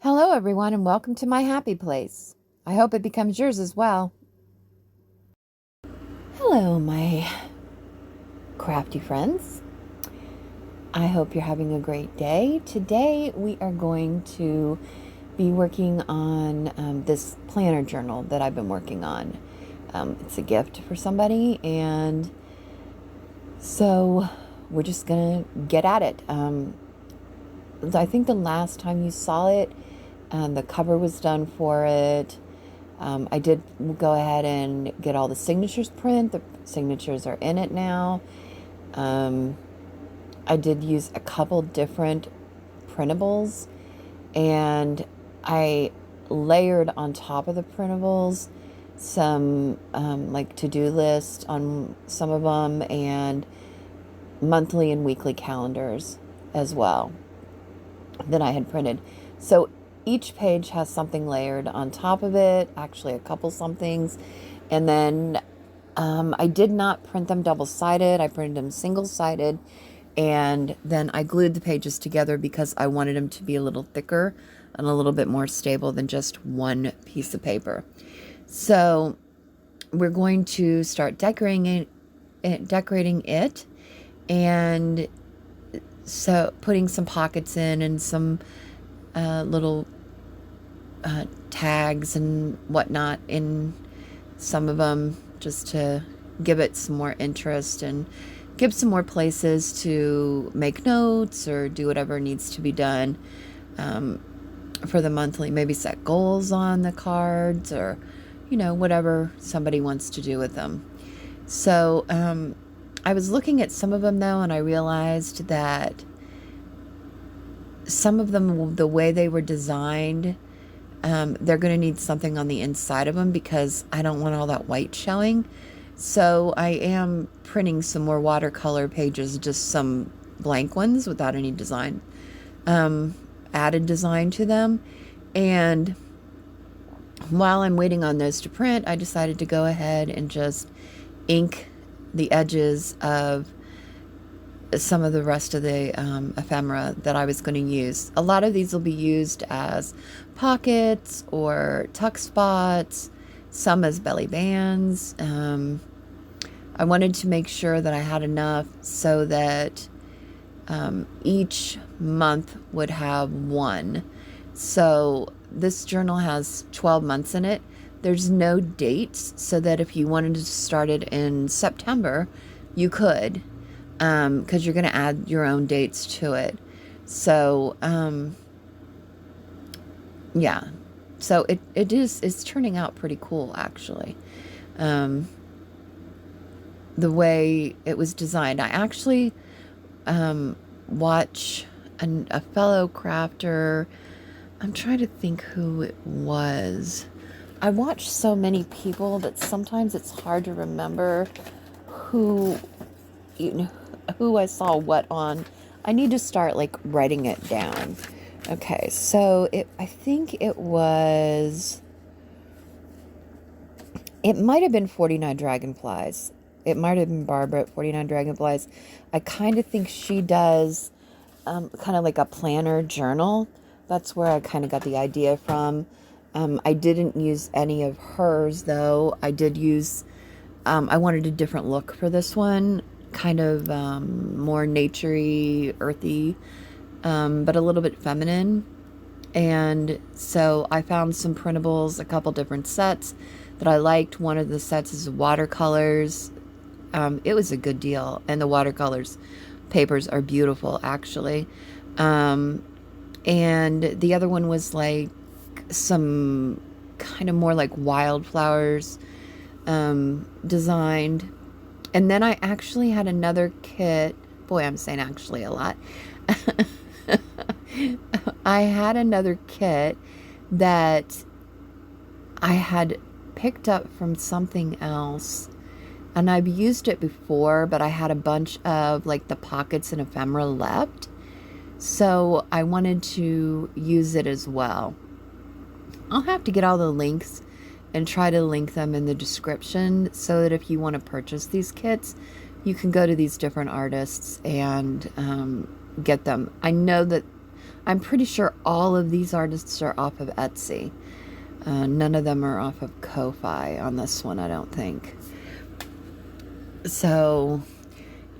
Hello, everyone, and welcome to my happy place. I hope it becomes yours as well. Hello, my crafty friends. I hope you're having a great day. Today, we are going to be working on this planner journal that I've been working on. It's a gift for somebody, and so we're just going to get at it. I think the last time you saw it, the cover was done for it. I did go ahead and get all the signatures print. The signatures are in it now. I did use a couple different printables, and I layered on top of the printables some like to-do list on some of them, and monthly and weekly calendars as well that I had printed. So each page has something layered on top of it, actually a couple somethings. And then I did not print them double-sided. I printed them single-sided. And then I glued the pages together because I wanted them to be a little thicker and a little bit more stable than just one piece of paper. So we're going to start decorating it, and so putting some pockets in and some little tags and whatnot in some of them, just to give it some more interest and give some more places to make notes or do whatever needs to be done for the monthly. Maybe set goals on the cards, or whatever somebody wants to do with them. So I was looking at some of them though, and I realized that some of them, the way they were designed, they're going to need something on the inside of them because I don't want all that white showing. So I am printing some more watercolor pages, just some blank ones without any design, added design to them. And while I'm waiting on those to print, I decided to go ahead and just ink the edges of some of the rest of the ephemera that I was going to use. A lot of these will be used as pockets or tuck spots, some as belly bands. I wanted to make sure that I had enough so that each month would have one. So this journal has 12 months in it. There's no dates, so that if you wanted to start it in September, you could, because you're going to add your own dates to it. So, yeah. So it's turning out pretty cool, actually. The way it was designed. I actually watch a fellow crafter. I'm trying to think who it was. I watch so many people that sometimes it's hard to remember who I saw what on. I need to start writing it down. Okay, so I think it might have been 49 Dragonflies. It might have been Barbara at 49 Dragonflies. I kind of think she does kind of like a planner journal. That's where I kind of got the idea from. I didn't use any of hers, though. I did use, I wanted a different look for this one. Kind of more naturey, earthy, but a little bit feminine. And so I found some printables, a couple different sets that I liked. One of the sets is watercolors. It was a good deal. And the watercolors papers are beautiful, actually. And the other one was like some kind of more like wildflowers designed. And then I actually had another kit. Boy, I'm saying actually a lot. I had another kit that I had picked up from something else. And I've used it before, but I had a bunch of the pockets and ephemera left. So I wanted to use it as well. I'll have to get all the links and try to link them in the description so that if you want to purchase these kits, you can go to these different artists and get them. I know that I'm pretty sure all of these artists are off of Etsy. None of them are off of Ko-Fi on this one, I don't think. So,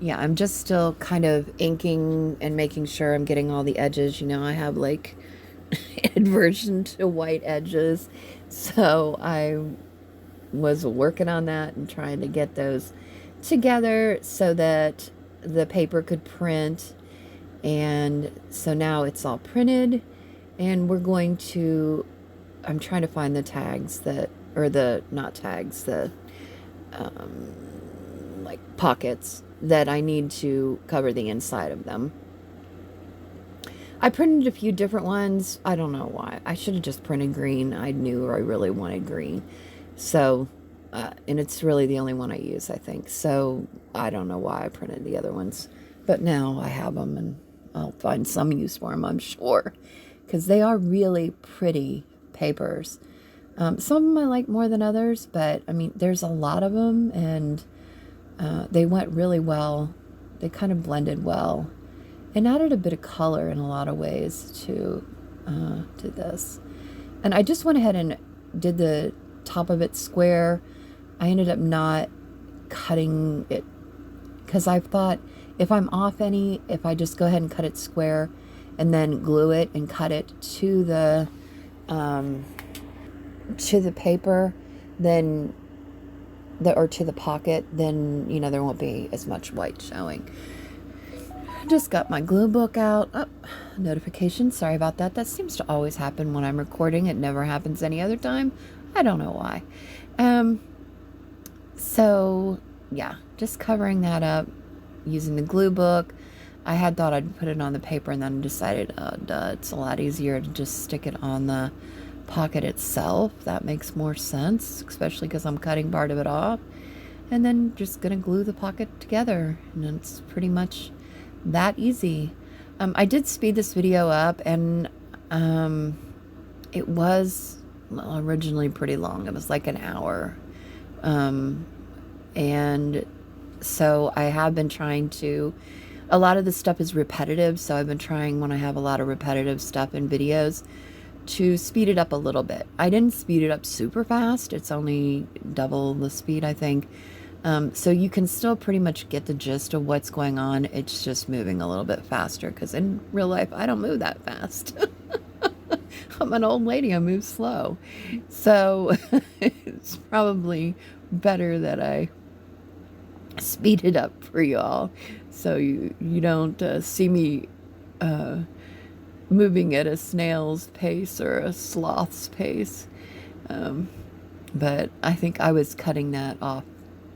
yeah, I'm just still kind of inking and making sure I'm getting all the edges. You know, I have like aversion to white edges. So I was working on that and trying to get those together so that the paper could print. And so now it's all printed, and we're going to, I'm trying to find the tags that, or the, not tags, the like pockets that I need to cover the inside of them. I printed a few different ones. I don't know why. I should have just printed green. I knew I really wanted green. So, and it's really the only one I use, I think. So I don't know why I printed the other ones. But now I have them, and I'll find some use for them, I'm sure. Because they are really pretty papers. Some of them I like more than others, but I mean, there's a lot of them, and they went really well. They kind of blended well and added a bit of color in a lot of ways to this. And I just went ahead and did the top of it square. I ended up not cutting it because I thought if I'm off any, if I just go ahead and cut it square and then glue it and cut it to the paper, then or to the pocket, then, you know, there won't be as much white showing. Just got my glue book out. Oh, notification. Sorry about that. That seems to always happen when I'm recording. It never happens any other time. I don't know why. So yeah, just covering that up using the glue book. I had thought I'd put it on the paper, and then decided, it's a lot easier to just stick it on the pocket itself. That makes more sense, especially because I'm cutting part of it off. And then just gonna glue the pocket together, and it's pretty much that easy. I did speed this video up, and it was originally pretty long. It was like an hour. And so I have been trying to, a lot of this stuff is repetitive, so I've been trying, when I have a lot of repetitive stuff in videos, to speed it up a little bit. I didn't speed it up super fast. It's only double the speed, I think. So you can still pretty much get the gist of what's going on. It's just moving a little bit faster, because in real life, I don't move that fast. I'm an old lady. I move slow. So it's probably better that I speed it up for y'all, so you don't see me moving at a snail's pace or a sloth's pace. But I think I was cutting that off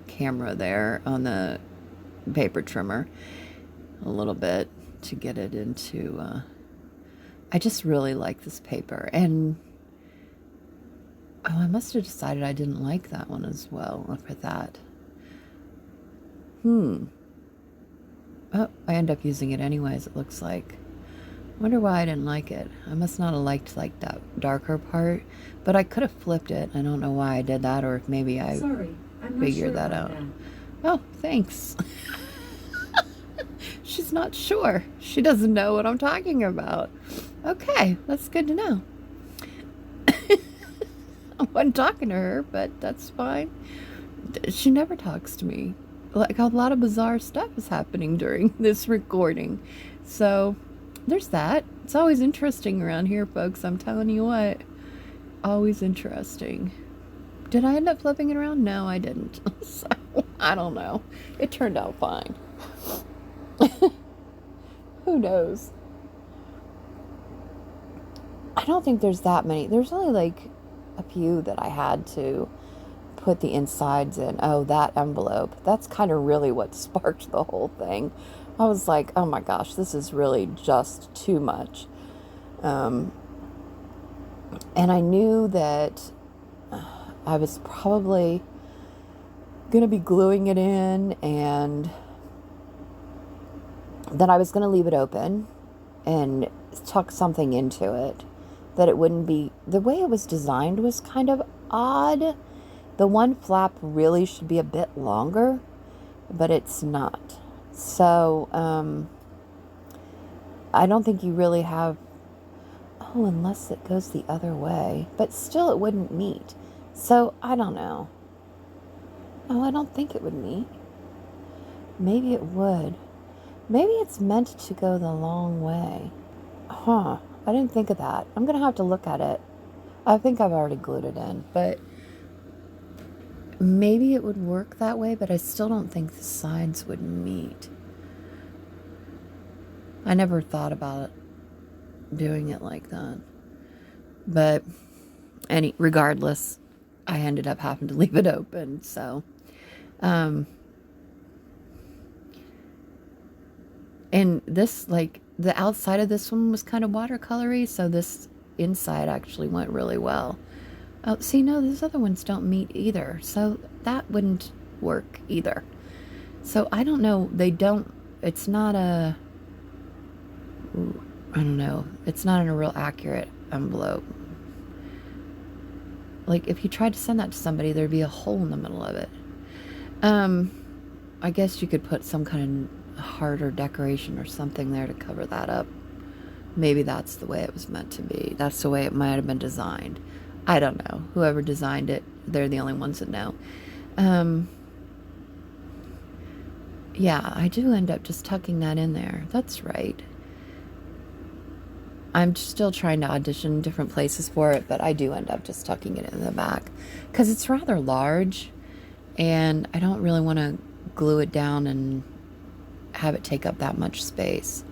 camera there on the paper trimmer a little bit to get it into, I just really like this paper. And I must have decided I didn't like that one as well for that. Oh, I end up using it anyways, it looks like. Wonder why I didn't like it. I must not have liked like that darker part, but I could have flipped it. I don't know why I did that, or if maybe I figured that out. Oh, thanks. She's not sure. She doesn't know what I'm talking about. Okay, that's good to know. I wasn't talking to her, but that's fine. She never talks to me. Like, a lot of bizarre stuff is happening during this recording. So there's that. It's always interesting around here, folks. I'm telling you what. Always interesting. Did I end up flipping it around? No, I didn't. So, I don't know. It turned out fine. Who knows? I don't think there's that many. There's only like a few that I had to put the insides in. Oh, that envelope. That's kind of really what sparked the whole thing. I was like, oh my gosh, this is really just too much. And I knew that I was probably going to be gluing it in, and that I was going to leave it open and tuck something into it, that it wouldn't be, the way it was designed was kind of odd. The one flap really should be a bit longer, but it's not. So, I don't think you really have Oh, unless it goes the other way. But still, it wouldn't meet. So, I don't know. Oh, I don't think it would meet. Maybe it would. Maybe it's meant to go the long way. Huh. I didn't think of that. I'm going to have to look at it. I think I've already glued it in, but maybe it would work that way, but I still don't think the sides would meet. I never thought about doing it like that. But regardless, I ended up having to leave it open, so and this, like, the outside of this one was kind of watercolory, so this inside actually went really well. Oh, see, no, these other ones don't meet either, so that wouldn't work either. So I don't know, it's not I don't know, it's not in a real accurate envelope. Like, if you tried to send that to somebody, there'd be a hole in the middle of it. I guess you could put some kind of heart or decoration or something there to cover that up. Maybe that's the way it was meant to be. That's the way it might have been designed. I don't know. Whoever designed it, they're the only ones that know. Yeah, I do end up just tucking that in there. That's right. I'm still trying to audition different places for it, but I do end up just tucking it in the back because it's rather large and I don't really want to glue it down and have it take up that much space.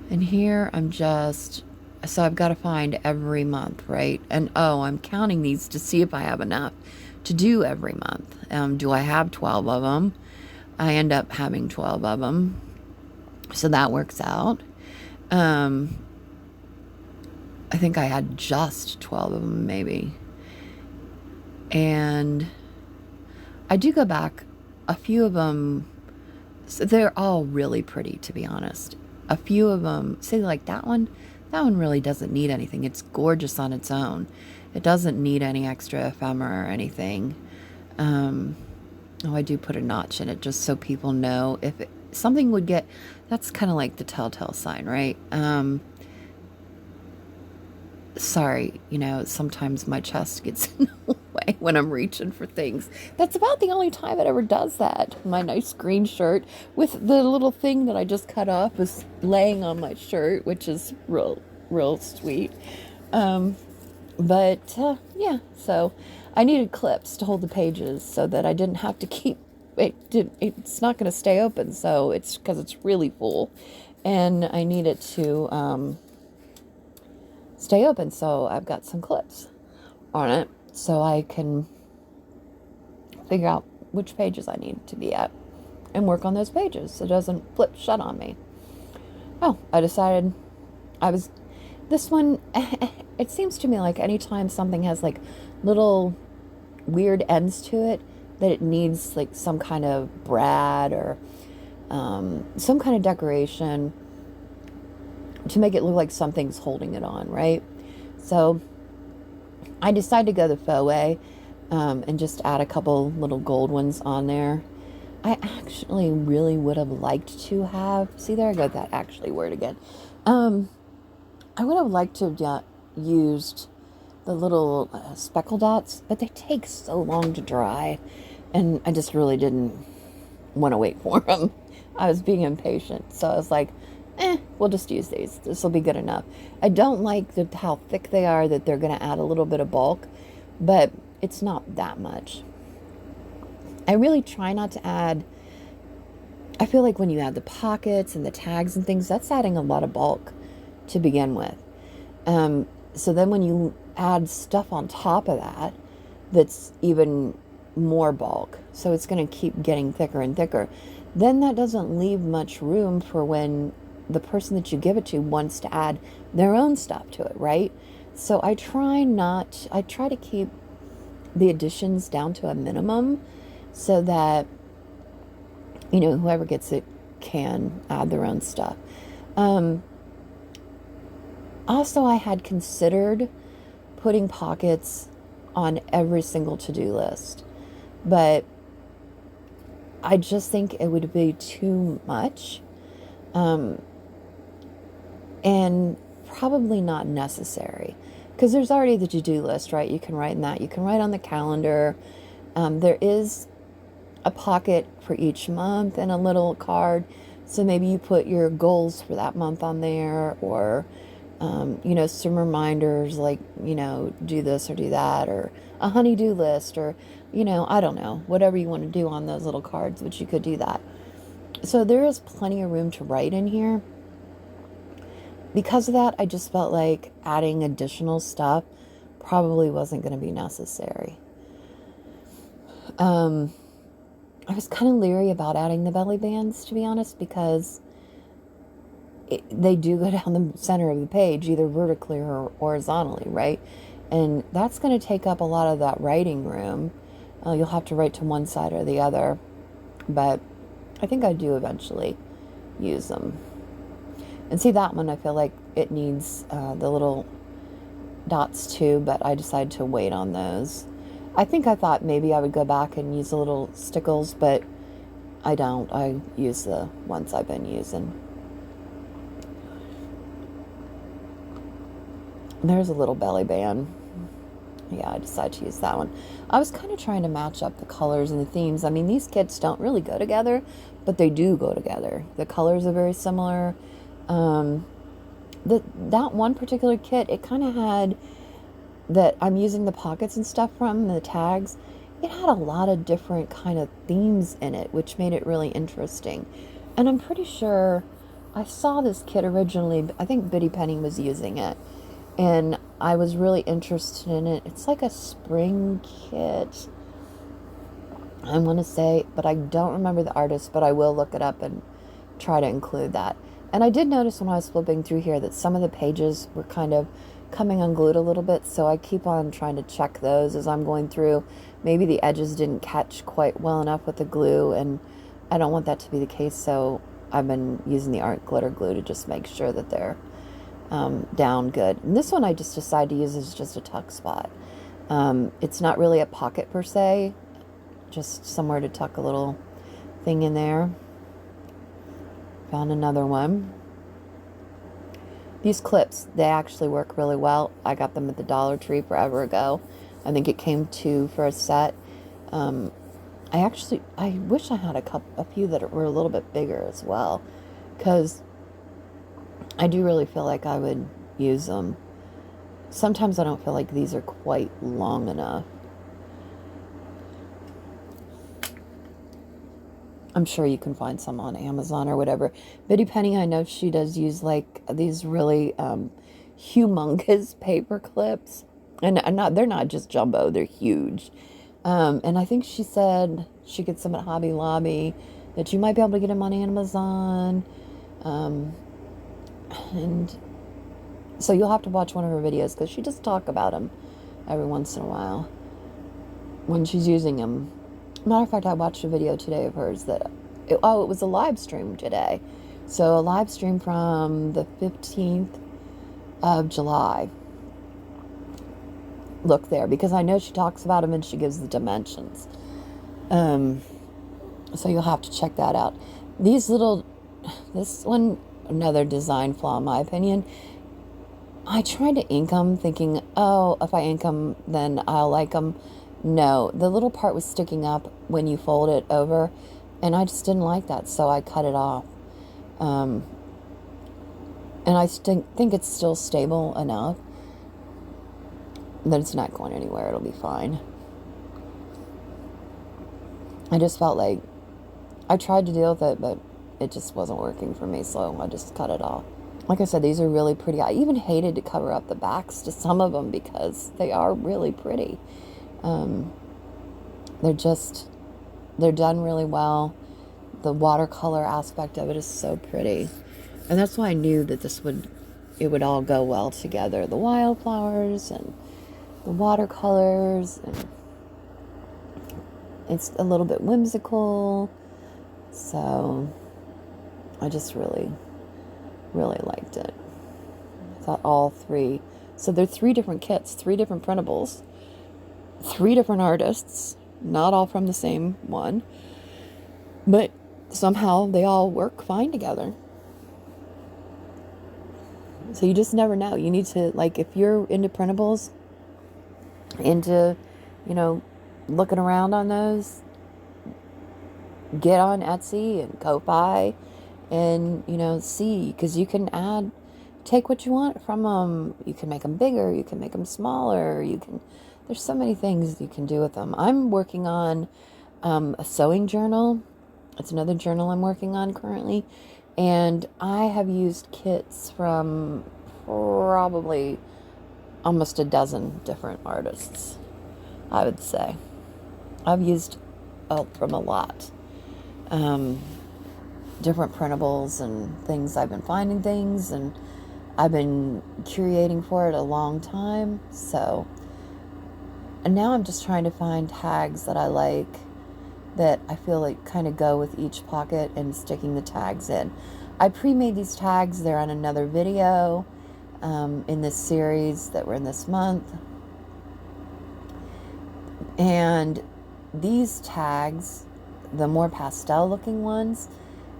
And here so I've got to find every month, right? And I'm counting these to see if I have enough to do every month. Do I have 12 of them? I end up having 12 of them. So that works out. I think I had just 12 of them, maybe. And I do go back. A few of them, so they're all really pretty, to be honest. A few of them, say like that one really doesn't need anything. It's gorgeous on its own. It doesn't need any extra ephemera or anything. I do put a notch in it just so people know if something would get, that's kind of like the telltale sign, right? Sorry, sometimes my chest gets in the way when I'm reaching for things. That's about the only time it ever does that. My nice green shirt with the little thing that I just cut off is laying on my shirt, which is real sweet. Yeah, so I needed clips to hold the pages so that I didn't have to keep it's not going to stay open, so it's because it's really full and I need it to stay open, so I've got some clips on it so I can figure out which pages I need to be at and work on those pages so it doesn't flip shut on me. I decided this one, it seems to me like anytime something has like little weird ends to it, that it needs like some kind of brad or some kind of decoration to make it look like something's holding it on, right? So I decided to go the faux way and just add a couple little gold ones on there. I actually really would have liked to have, see there I go, that actually word again. I would have liked to have used the little speckle dots, but they take so long to dry, and I just really didn't want to wait for them. I was being impatient, so I was like, we'll just use these. This will be good enough. I don't like how thick they are, that they're going to add a little bit of bulk, but it's not that much. I really try not to add, I feel like when you add the pockets and the tags and things, that's adding a lot of bulk to begin with. So then when you add stuff on top of that, that's even more bulk, so it's going to keep getting thicker and thicker, then that doesn't leave much room for when the person that you give it to wants to add their own stuff to it, right? So I try to keep the additions down to a minimum so that, whoever gets it can add their own stuff. Also, I had considered putting pockets on every single to-do list, but I just think it would be too much. And probably not necessary because there's already the to-do list, right? You can write in that. You can write on the calendar. There is a pocket for each month and a little card. So maybe you put your goals for that month on there, or, some reminders like, do this or do that, or a honey-do list, or, I don't know, whatever you want to do on those little cards, but you could do that. So there is plenty of room to write in here. Because of that, I just felt like adding additional stuff probably wasn't going to be necessary. I was kind of leery about adding the belly bands, to be honest, because they do go down the center of the page, either vertically or horizontally, right? And that's going to take up a lot of that writing room. You'll have to write to one side or the other, but I think I do eventually use them. And see, that one, I feel like it needs the little dots too, but I decided to wait on those. I thought maybe I would go back and use the little stickles, but I don't. I use the ones I've been using. There's a little belly band. Yeah, I decided to use that one. I was kind of trying to match up the colors and the themes. I mean, these kits don't really go together, but they do go together. The colors are very similar. That one particular kit, it kind of had that I'm using the pockets and stuff from, the tags. It had a lot of different kind of themes in it, which made it really interesting. And I'm pretty sure I saw this kit originally. I think Bitty Penny was using it, and I was really interested in it. It's like a spring kit, I want to say, but I don't remember the artist, but I will look it up and try to include that. And I did notice when I was flipping through here that some of the pages were kind of coming unglued a little bit, so I keep on trying to check those as I'm going through. Maybe the edges didn't catch quite well enough with the glue, and I don't want that to be the case, so I've been using the art glitter glue to just make sure that they're down good. And this one I just decided to use as just a tuck spot. It's not really a pocket per se, just somewhere to tuck a little thing in there. Found another one. These clips, they actually work really well. I got them at the Dollar Tree forever ago. I think it came 2 for a set. I wish I had a few that were a little bit bigger as well, because I do really feel like I would use them. Sometimes I don't feel like these are quite long enough. I'm sure you can find some on Amazon or whatever. Bitty Penny, I know she does use like these really humongous paper clips. And they're not just jumbo, they're huge. And I think she said she gets some at Hobby Lobby, that you might be able to get them on Amazon. And so you'll have to watch one of her videos, because she does talk about them every once in a while when she's using them. Matter of fact, I watched a video today of hers it was a live stream today. So a live stream from the 15th of July. Look there, because I know she talks about them and she gives the dimensions. So you'll have to check that out. This one, another design flaw in my opinion. I tried to ink them thinking, oh, if I ink them, then I'll like them. No, the little part was sticking up when you fold it over, and I just didn't like that, so I cut it off. And I think it's still stable enough that it's not going anywhere. It'll be fine. I just felt like I tried to deal with it, but it just wasn't working for me, so I just cut it off. Like I said, these are really pretty. I even hated to cover up the backs to some of them because they are really pretty. They're done really well. The watercolor aspect of it is so pretty. And that's why I knew that it would all go well together. The wildflowers and the watercolors, and it's a little bit whimsical. So I just really, really liked it. I thought all 3. So they're 3 different kits, 3 different printables, 3 different artists, not all from the same one, but somehow they all work fine together. So you just never know. You need to, like, if you're into printables, into, you know, looking around on those, get on Etsy and Ko-Fi and, you know, see, because you can take what you want from them. You can make them bigger, you can make them smaller, there's so many things you can do with them. I'm working on a sewing journal. It's another journal I'm working on currently. And I have used kits from probably almost a dozen different artists, I would say. I've used from a lot. Different printables and things. I've been finding things, and I've been curating for it a long time. So, and now I'm just trying to find tags that I like, that I feel like kind of go with each pocket, and sticking the tags in. I pre-made these tags. They're on another video in this series that we're in this month. And these tags, the more pastel looking ones,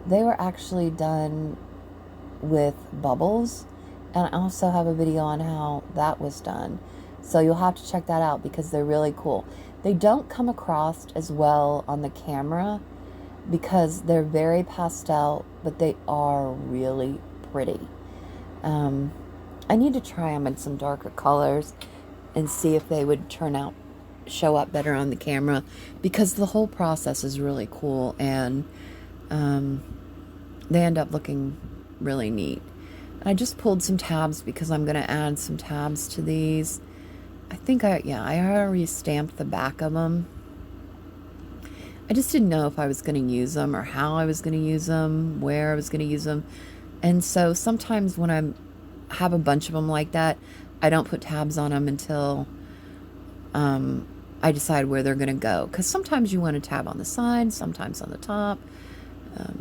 they were actually done with bubbles. And I also have a video on how that was done. So you'll have to check that out because they're really cool. They don't come across as well on the camera because they're very pastel, but they are really pretty. I need to try them in some darker colors and see if they would show up better on the camera, because the whole process is really cool, and they end up looking really neat. I just pulled some tabs because I'm going to add some tabs to these. I think I already stamped the back of them. I just didn't know if I was going to use them or how I was going to use them, where I was going to use them. And so sometimes when I have a bunch of them like that, I don't put tabs on them until I decide where they're going to go. Because sometimes you want a tab on the side, sometimes on the top.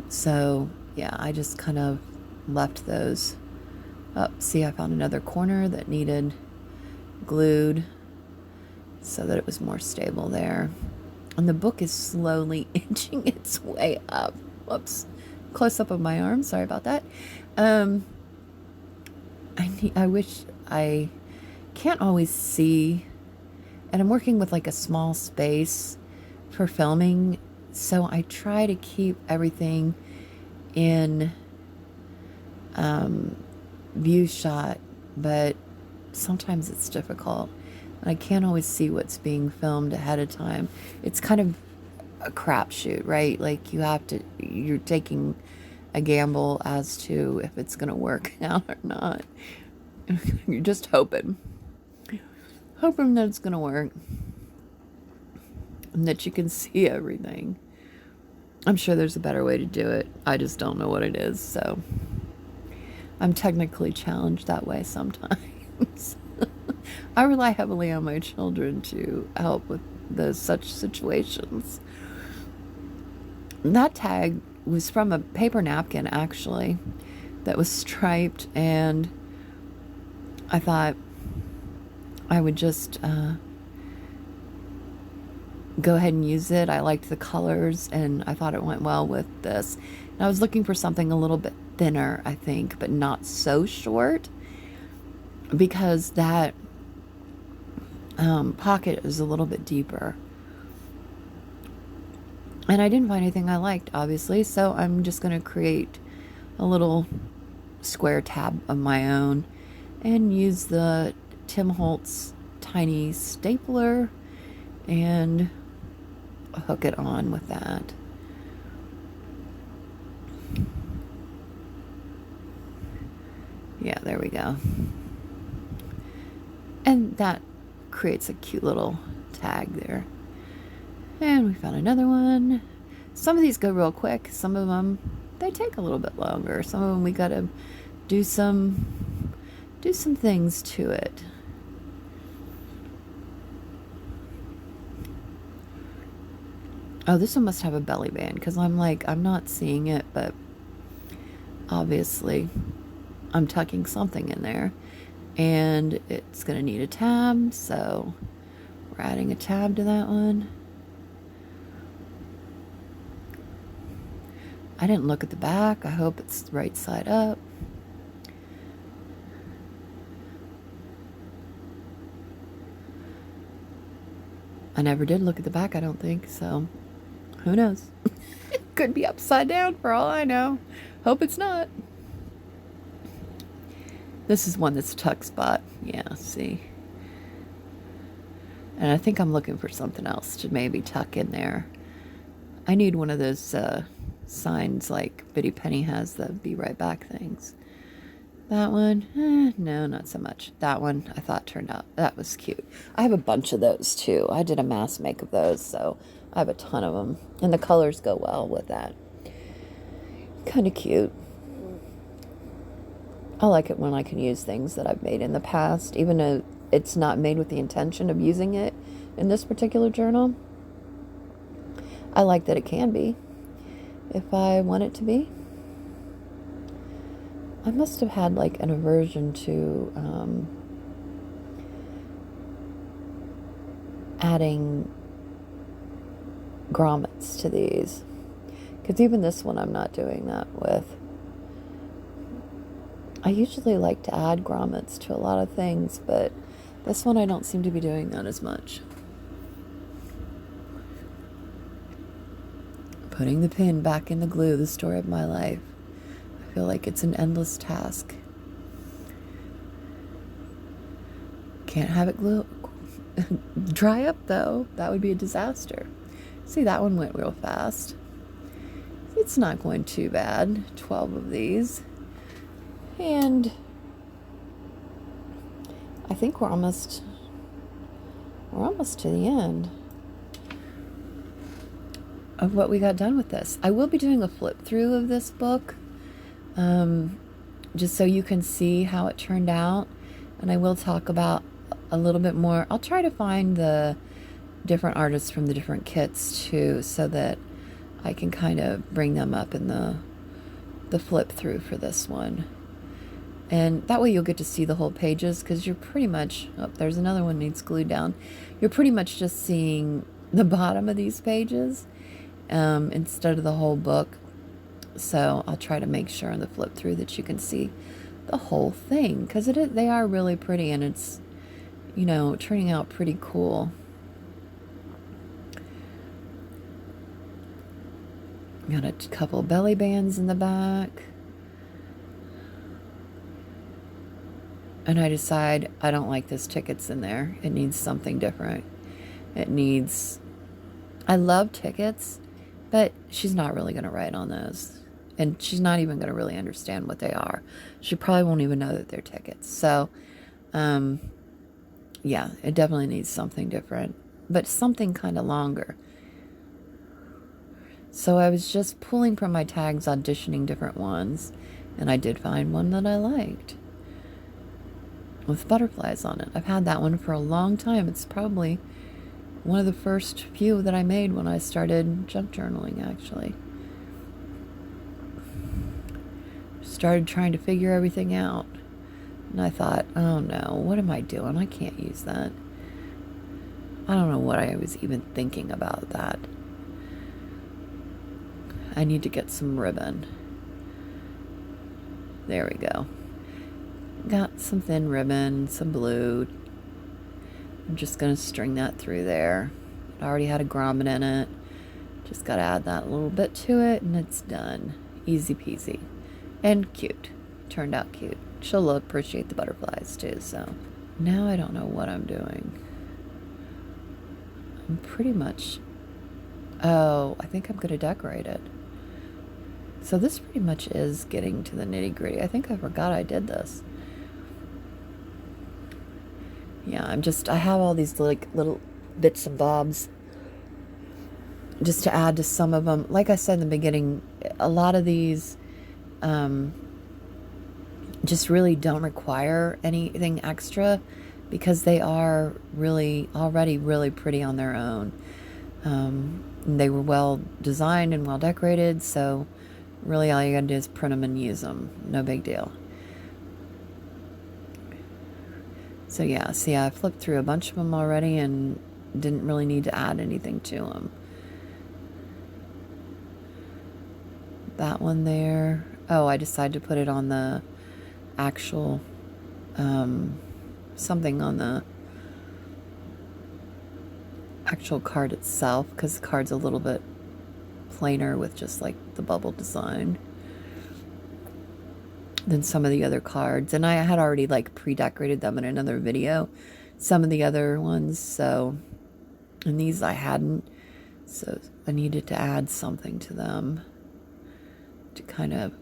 So yeah, I just kind of left those up. See, I found another corner that needed glued so that it was more stable there. And the book is slowly inching its way up. Whoops. Close up of my arm. Sorry about that. I wish I can't always see. And I'm working with like a small space for filming. So I try to keep everything in view shot. But sometimes it's difficult. I can't always see what's being filmed ahead of time. It's kind of a crapshoot, right? Like you're taking a gamble as to if it's going to work out or not. You're just hoping that it's going to work and that you can see everything. I'm sure there's a better way to do it. I just don't know what it is. So I'm technically challenged that way sometimes. I rely heavily on my children to help with such situations. That tag was from a paper napkin, actually, that was striped, and I thought I would just go ahead and use it. I liked the colors, and I thought it went well with this. And I was looking for something a little bit thinner, I think, but not so short, because that pocket is a little bit deeper. And I didn't find anything I liked, obviously, so I'm just going to create a little square tab of my own and use the Tim Holtz tiny stapler and hook it on with that. Yeah, there we go. And that creates a cute little tag there. And we found another one. Some of these go real quick. Some of them, they take a little bit longer. Some of them we got to do some things to it. Oh, this one must have a belly band, because I'm not seeing it, but obviously I'm tucking something in there. And it's going to need a tab, so we're adding a tab to that one. I didn't look at the back. I hope it's right side up. I never did look at the back, I don't think, so who knows? Could be upside down for all I know. Hope it's not. This is one that's a tuck spot. Yeah, see. And I think I'm looking for something else to maybe tuck in there. I need one of those signs like Biddy Penny has, the be right back things. That one, no, not so much. That one I thought turned out, that was cute. I have a bunch of those too. I did a mass make of those, so I have a ton of them. And the colors go well with that. Kind of cute. I like it when I can use things that I've made in the past, even though it's not made with the intention of using it in this particular journal. I like that it can be, if I want it to be. I must have had like an aversion to adding grommets to these, because even this one I'm not doing that with. I usually like to add grommets to a lot of things, but this one I don't seem to be doing that as much. Putting the pin back in the glue, the story of my life. I feel like it's an endless task. Can't have it glue dry up though. That would be a disaster. See, that one went real fast. It's not going too bad. 12 of these. And I think we're almost to the end of what we got done with this. I will be doing a flip through of this book, just so you can see how it turned out. And I will talk about a little bit more. I'll try to find the different artists from the different kits too, so that I can kind of bring them up in the flip through for this one. And that way you'll get to see the whole pages, because you're pretty much, oh, there's another one needs glued down. You're pretty much just seeing the bottom of these pages instead of the whole book. So I'll try to make sure in the flip through that you can see the whole thing, because they are really pretty, and it's, you know, turning out pretty cool. Got a couple belly bands in the back. And I decide I don't like this tickets in there. It needs something different. It needs... I love tickets, but she's not really going to write on those. And she's not even going to really understand what they are. She probably won't even know that they're tickets. So, yeah, it definitely needs something different. But something kind of longer. So I was just pulling from my tags, auditioning different ones. And I did find one that I liked, with butterflies on it. I've had that one for a long time. It's probably one of the first few that I made when I started junk journaling, actually. Started trying to figure everything out. And I thought, oh no, what am I doing? I can't use that. I don't know what I was even thinking about that. I need to get some ribbon. There we go. Got some thin ribbon, some blue. I'm just going to string that through there. It already had a grommet in it. Just got to add that little bit to it, and it's done. Easy peasy. And cute. Turned out cute. She'll appreciate the butterflies too, so. Now I don't know what I'm doing. I'm pretty much... Oh, I think I'm going to decorate it. So this pretty much is getting to the nitty-gritty. I think I forgot I did this. Yeah, I have all these like little bits and bobs just to add to some of them. Like I said in the beginning, a lot of these just really don't require anything extra, because they are really already really pretty on their own. They were well designed and well decorated, so really all you gotta do is print them and use them. No big deal. So yeah, see, I flipped through a bunch of them already and didn't really need to add anything to them. That one there. Oh, I decided to put it on the actual, something on the actual card itself, because the card's a little bit plainer with just like the bubble design than some of the other cards. And I had already like pre-decorated them in another video, some of the other ones. So, and these I hadn't. So I needed to add something to them to kind of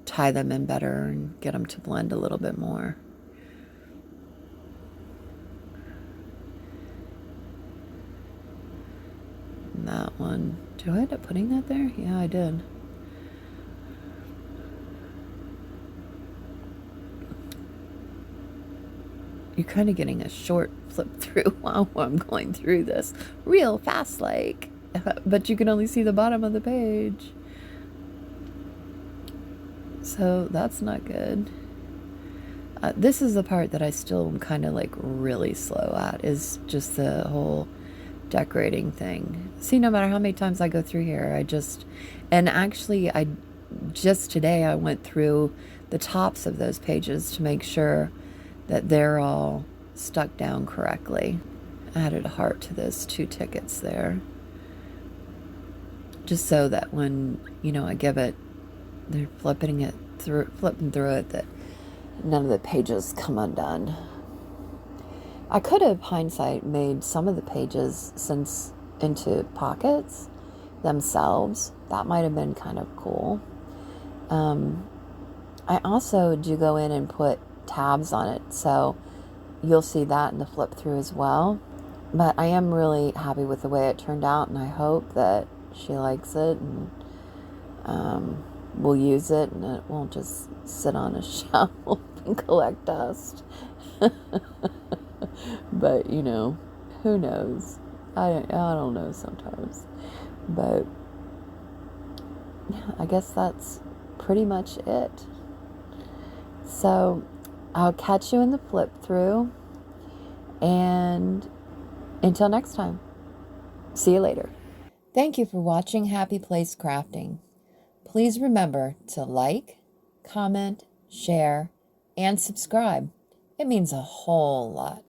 tie them in better and get them to blend a little bit more. And that one, did I end up putting that there? Yeah, I did. You're kind of getting a short flip through while I'm going through this real fast, like, but you can only see the bottom of the page. So that's not good. This is the part that I still am kind of like really slow at, is just the whole decorating thing. See, no matter how many times I go through here, and actually just today I went through the tops of those pages to make sure that they're all stuck down correctly. I added a heart to those 2 tickets there, just so that when, you know, I give it, they're flipping through it, that none of the pages come undone. I could have, hindsight, made some of the pages into pockets themselves. That might have been kind of cool. I also do go in and put tabs on it, so you'll see that in the flip through as well. But I am really happy with the way it turned out, and I hope that she likes it and will use it, and it won't just sit on a shelf and collect dust. But, you know, who knows? I don't know sometimes. But yeah, I guess that's pretty much it. So I'll catch you in the flip through, and until next time, see you later. Thank you for watching Happy Place Crafting. Please remember to like, comment, share, and subscribe. It means a whole lot.